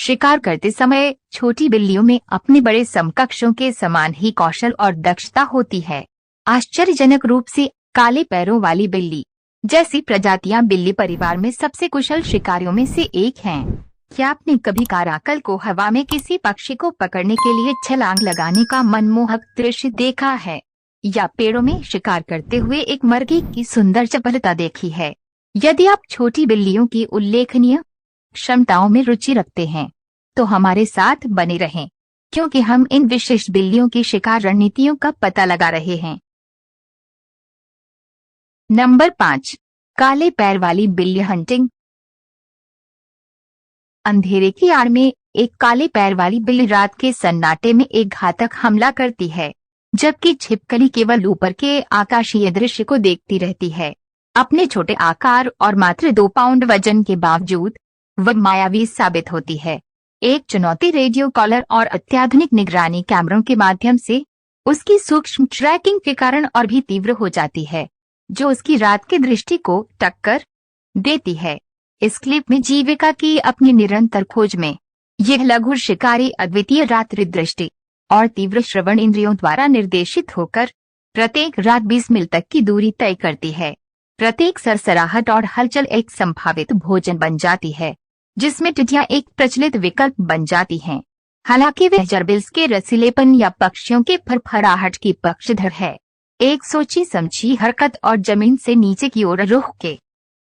शिकार करते समय छोटी बिल्लियों में अपने बड़े समकक्षों के समान ही कौशल और दक्षता होती है। आश्चर्यजनक रूप से काले पैरों वाली बिल्ली जैसी प्रजातियां बिल्ली परिवार में सबसे कुशल शिकारियों में से एक हैं। क्या आपने कभी काराकल को हवा में किसी पक्षी को पकड़ने के लिए छलांग लगाने का मनमोहक दृश्य देखा है, या पेड़ों में शिकार करते हुए एक मुर्गी की सुंदर चपलता देखी है? यदि आप छोटी बिल्लियों की उल्लेखनीय क्षमताओं में रुचि रखते हैं तो हमारे साथ बने रहें, क्योंकि हम इन विशिष्ट बिल्लियों की शिकार रणनीतियों का पता लगा रहे हैं। नंबर 5, काले पैर वाली बिल्ली हंटिंग। अंधेरे की आड़ में एक काले पैर वाली बिल्ली रात के सन्नाटे में एक घातक हमला करती है, जबकि छिपकली केवल ऊपर के आकाशीय दृश्य को देखती रहती है। अपने छोटे आकार और मात्र 2 पाउंड वजन के बावजूद वह मायावी साबित होती है। एक चुनौती रेडियो कॉलर और अत्याधुनिक निगरानी कैमरों के माध्यम से उसकी सूक्ष्म ट्रैकिंग के कारण और भी तीव्र हो जाती है, जो उसकी रात की दृष्टि को टक्कर देती है। इस क्लिप में जीविका की अपनी निरंतर खोज में यह लघु शिकारी अद्वितीय रात्रि दृष्टि और तीव्र श्रवण इंद्रियों द्वारा निर्देशित होकर प्रत्येक रात 20 मील तक की दूरी तय करती है। प्रत्येक सरसराहट और हलचल एक संभावित भोजन बन जाती है, जिसमें टिड्डियां एक प्रचलित विकल्प बन जाती हैं। हालांकि वह जरबिल्स के रसीलेपन या पक्षियों के फरफराहट की पक्षधर है। एक सोची समझी हरकत और जमीन से नीचे की ओर रुख के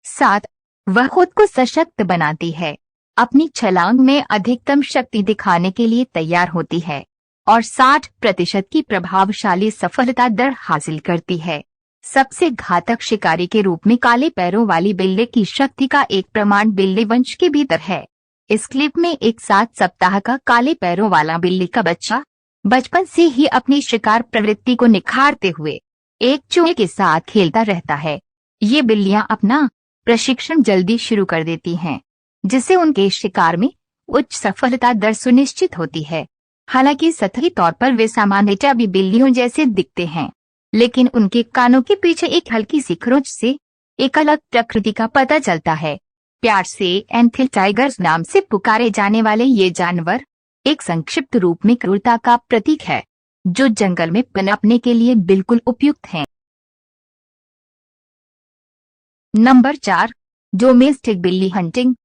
साथ वह खुद को सशक्त बनाती है, अपनी छलांग में अधिकतम शक्ति दिखाने के लिए तैयार होती है और 60% की प्रभावशाली सफलता दर हासिल करती है। सबसे घातक शिकारी के रूप में काले पैरों वाली बिल्ली की शक्ति का एक प्रमाण बिल्ली वंश के भीतर है। इस क्लिप में एक 7 सप्ताह का काले पैरों वाला बिल्ली का बच्चा बचपन से ही अपनी शिकार प्रवृत्ति को निखारते हुए एक चूहे के साथ खेलता रहता है। ये बिल्लियां अपना प्रशिक्षण जल्दी शुरू कर देती हैं, जिससे उनके शिकार में उच्च सफलता दर सुनिश्चित होती है। हालांकि सतही तौर पर वे सामान्यतः भी बिल्लियों जैसे दिखते हैं, लेकिन उनके कानों के पीछे एक हल्की सी खरोंच से एक अलग प्रकृति का पता चलता है। प्यार से एंथिल टाइगर्स नाम से पुकारे जाने वाले ये जानवर एक संक्षिप्त रूप में क्रूरता का प्रतीक है, जो जंगल में पनपने के लिए बिल्कुल उपयुक्त हैं। नंबर 4, डोमेस्टिक बिल्ली हंटिंग।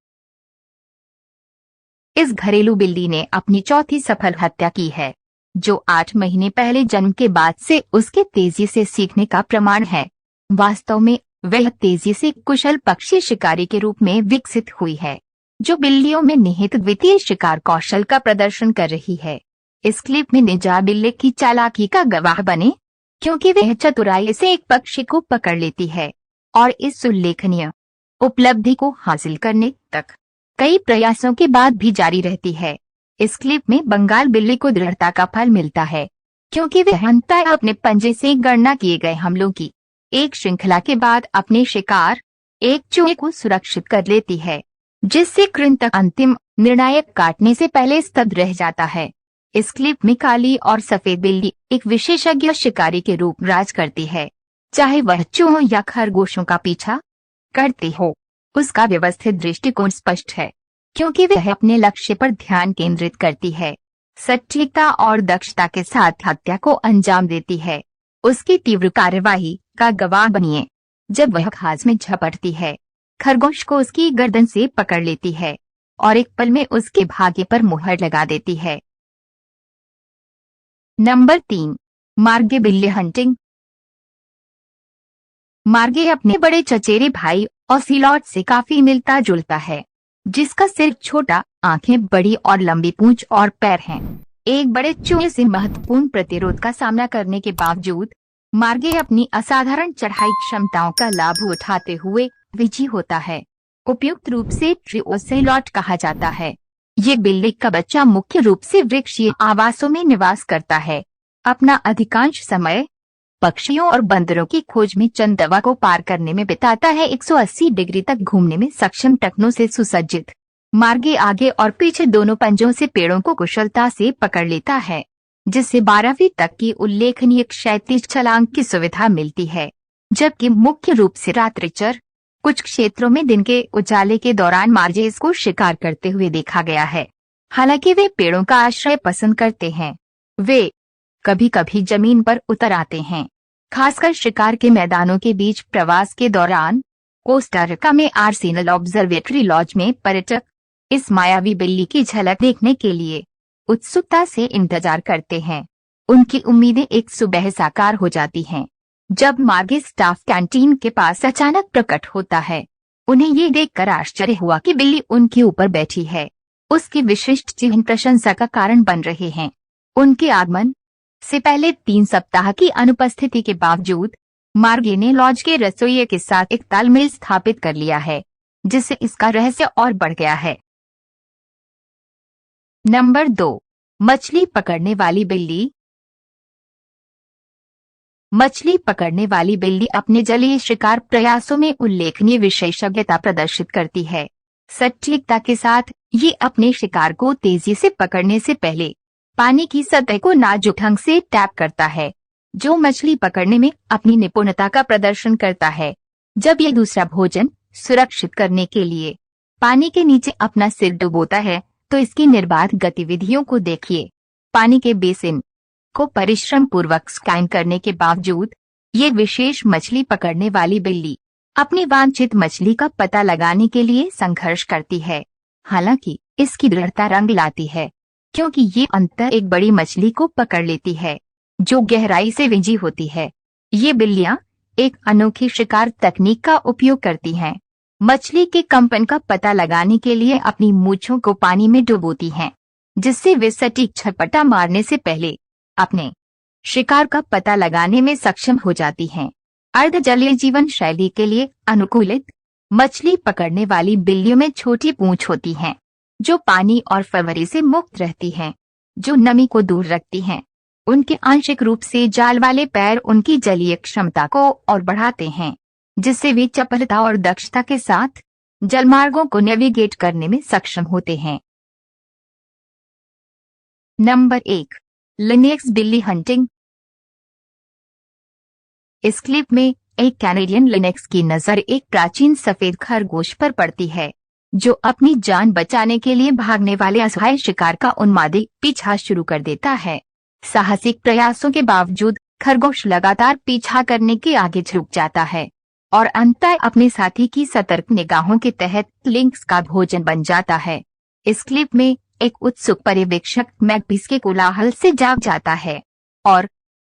इस घरेलू बिल्ली ने अपनी चौथी सफल हत्या की है, जो 8 महीने पहले जन्म के बाद से उसके तेजी से सीखने का प्रमाण है। वास्तव में वह तेजी से कुशल पक्षी शिकारी के रूप में विकसित हुई है, जो बिल्लियों में निहित द्वितीय शिकार कौशल का प्रदर्शन कर रही है। इस क्लिप में निजा बिल्ली की चालाकी का गवाह बने, क्योंकि वह चतुराई से एक पक्षी को पकड़ लेती है और इस उल्लेखनीय उपलब्धि को हासिल करने तक कई प्रयासों के बाद भी जारी रहती है। इस क्लिप में बंगाल बिल्ली को दृढ़ता का फल मिलता है, क्योंकि वह अंततः अपने पंजे से गणना किए गए हमलों की एक श्रृंखला के बाद अपने शिकार एक चूहे को सुरक्षित कर लेती है, जिससे कृंतक अंतिम निर्णायक काटने से पहले स्तब्ध रह जाता है। इस क्लिप में काली और सफेद बिल्ली एक विशेषज्ञ शिकारी के रूप राज करती है। चाहे वह चूहों या खरगोशों का पीछा करती हो, उसका व्यवस्थित दृष्टिकोण स्पष्ट है, क्योंकि वह अपने लक्ष्य पर ध्यान केंद्रित करती है। सटीकता और दक्षता के साथ हत्या को अंजाम देती है। उसकी तीव्र कार्यवाही का गवाह बनिए जब वह घास में झपटती है, खरगोश को उसकी गर्दन से पकड़ लेती है और एक पल में उसके भाग्य पर मुहर लगा देती है। नंबर 3, मार्गे बिल्ली हंटिंग। मार्गे अपने बड़े चचेरे भाई ऑसिलॉट से काफी मिलता जुलता है, जिसका सिर छोटा, आंखें बड़ी और लंबी पूंछ और पैर हैं। एक बड़े चूहे से महत्वपूर्ण प्रतिरोध का सामना करने के बावजूद मार्गे अपनी असाधारण चढ़ाई क्षमताओं का लाभ उठाते हुए विजयी होता है। उपयुक्त रूप से ट्री ओसेलॉट कहा जाता है। ये बिल्ली का बच्चा मुख्य रूप से वृक्षीय आवासों में निवास करता है। अपना अधिकांश समय पक्षियों और बंदरों की खोज में चंदवा को पार करने में बिताता है। 180 डिग्री तक घूमने में सक्षम टखनों से सुसज्जित मार्गे आगे और पीछे दोनों पंजों से पेड़ों को कुशलता से पकड़ लेता है, जिससे 12वीं तक की उल्लेखनीय क्षैतिज छलांग की सुविधा मिलती है, जबकि मुख्य रूप से रात्रिचर। कुछ क्षेत्रों में दिन के उजाले के दौरान मार्जे इसको शिकार करते हुए देखा गया है। हालांकि वे पेड़ों का आश्रय पसंद करते हैं, वे कभी कभी जमीन पर उतर आते हैं, खासकर शिकार के मैदानों के बीच प्रवास के दौरान। कोस्टा रिका में आर्सेनल ऑब्जर्वेटरी लॉज में पर्यटक इस मायावी बिल्ली की झलक देखने के लिए उत्सुकता से इंतजार करते हैं। उनकी उम्मीदें एक सुबह साकार हो जाती हैं जब मार्गे स्टाफ कैंटीन के पास अचानक प्रकट होता है। उन्हें ये देखकर आश्चर्य हुआ कि बिल्ली उनके ऊपर बैठी है। उसके विशिष्ट चिन्ह प्रशंसा का कारण बन रहे हैं। उनके आगमन से पहले 3 सप्ताह की अनुपस्थिति के बावजूद मार्गे ने लॉज के रसोइये के साथ एक तालमेल स्थापित कर लिया है, जिससे इसका रहस्य और बढ़ गया है। नंबर 2, मछली पकड़ने वाली बिल्ली। मछली पकड़ने वाली बिल्ली अपने जलीय शिकार प्रयासों में उल्लेखनीय विशेषज्ञता प्रदर्शित करती है। सटीकता के साथ ये अपने शिकार को तेजी से पकड़ने से पहले पानी की सतह को नाजुक ढंग से टैप करता है, जो मछली पकड़ने में अपनी निपुणता का प्रदर्शन करता है। जब ये दूसरा भोजन सुरक्षित करने के लिए पानी के नीचे अपना सिर डुबोता है, तो इसकी निर्बाध गतिविधियों को देखिए। पानी के बेसिन को परिश्रम पूर्वक स्कैन करने के बावजूद ये विशेष मछली पकड़ने वाली बिल्ली अपनी वांछित मछली का पता लगाने के लिए संघर्ष करती है। हालांकि इसकी दृढ़ता रंग लाती है, क्योंकि ये अंतर एक बड़ी मछली को पकड़ लेती है जो गहराई से विंजी होती है। ये बिल्लियां एक अनोखी शिकार तकनीक का उपयोग करती हैं। मछली के कंपन का पता लगाने के लिए अपनी मूंछों को पानी में डुबोती हैं, जिससे वे सटीक छपटा मारने से पहले अपने शिकार का पता लगाने में सक्षम हो जाती हैं। अर्धजलीय जीवन शैली के लिए अनुकूलित मछली पकड़ने वाली बिल्लियों में छोटी पूंछ होती हैं, जो पानी और फरवरी से मुक्त रहती हैं, जो नमी को दूर रखती हैं। उनके आंशिक रूप से जाल वाले पैर उनकी जलीय क्षमता को और बढ़ाते हैं, जिससे वे चपलता और दक्षता के साथ जलमार्गों को नेविगेट करने में सक्षम होते हैं। नंबर 1, लिनेक्स बिल्ली हंटिंग। इस क्लिप में एक कैनेडियन लिनेक्स की नजर एक प्राचीन सफेद खरगोश पर पड़ती है, जो अपनी जान बचाने के लिए भागने वाले असहाय शिकार का उन्मादी पीछा शुरू कर देता है। साहसिक प्रयासों के बावजूद खरगोश लगातार पीछा करने के आगे झुक जाता है और अंततः अपने साथी की सतर्क निगाहों के तहत लिंक्स का भोजन बन जाता है। इस क्लिप में एक उत्सुक पर्यवेक्षक मैगपीस के कोलाहल से जाग जाता है और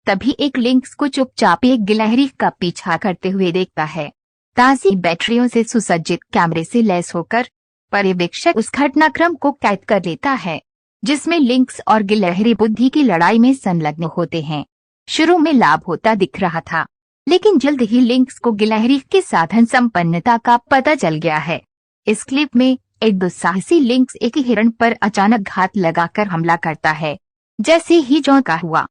तभी एक लिंक्स को चुपचाप एक गिलहरी का पीछा करते हुए देखता है। ताज़ी बैटरियों से सुसज्जित कैमरे से लैस होकर पर्यवेक्षक उस घटनाक्रम को कैद कर लेता है, जिसमें लिंक्स और गिलहरी बुद्धि की लड़ाई में संलग्न होते हैं। शुरू में लाभ होता दिख रहा था, लेकिन जल्द ही लिंक्स को गिलहरी के साधन संपन्नता का पता चल गया है। इस क्लिप में एक दुस्साहसी लिंक्स एक हिरण पर अचानक घात लगाकर हमला करता है। जैसे ही चौंका हुआ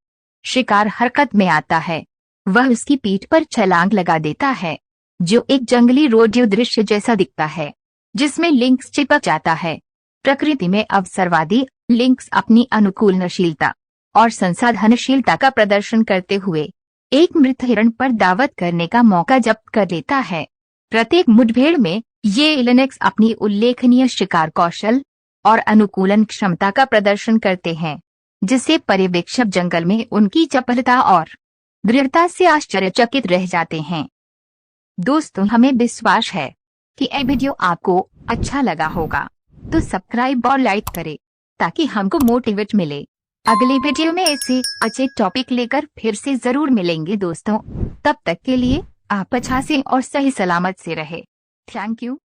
शिकार हरकत में आता है, वह उसकी पीठ पर छलांग लगा देता है, जो एक जंगली रोडियो दृश्य जैसा दिखता है, जिसमें लिंक्स चिपक जाता है। प्रकृति में अवसरवादी लिंक्स अपनी अनुकूलनशीलता और संसाधनशीलता का प्रदर्शन करते हुए एक मृत हिरण पर दावत करने का मौका जब्त कर लेता है। प्रत्येक मुठभेड़ में ये लिनेक्स अपनी उल्लेखनीय शिकार कौशल और अनुकूलन क्षमता का प्रदर्शन करते हैं, जिससे पर्यवेक्षक जंगल में उनकी चपलता और दृढ़ता से आश्चर्यचकित रह जाते हैं। दोस्तों, हमें विश्वास है कि यह वीडियो आपको अच्छा लगा होगा, तो सब्सक्राइब और लाइक करें ताकि हमको मोटिवेट मिले। अगले वीडियो में ऐसे अच्छे टॉपिक लेकर फिर से जरूर मिलेंगे दोस्तों। तब तक के लिए आप अच्छा से और सही सलामत से रहे। Thank you.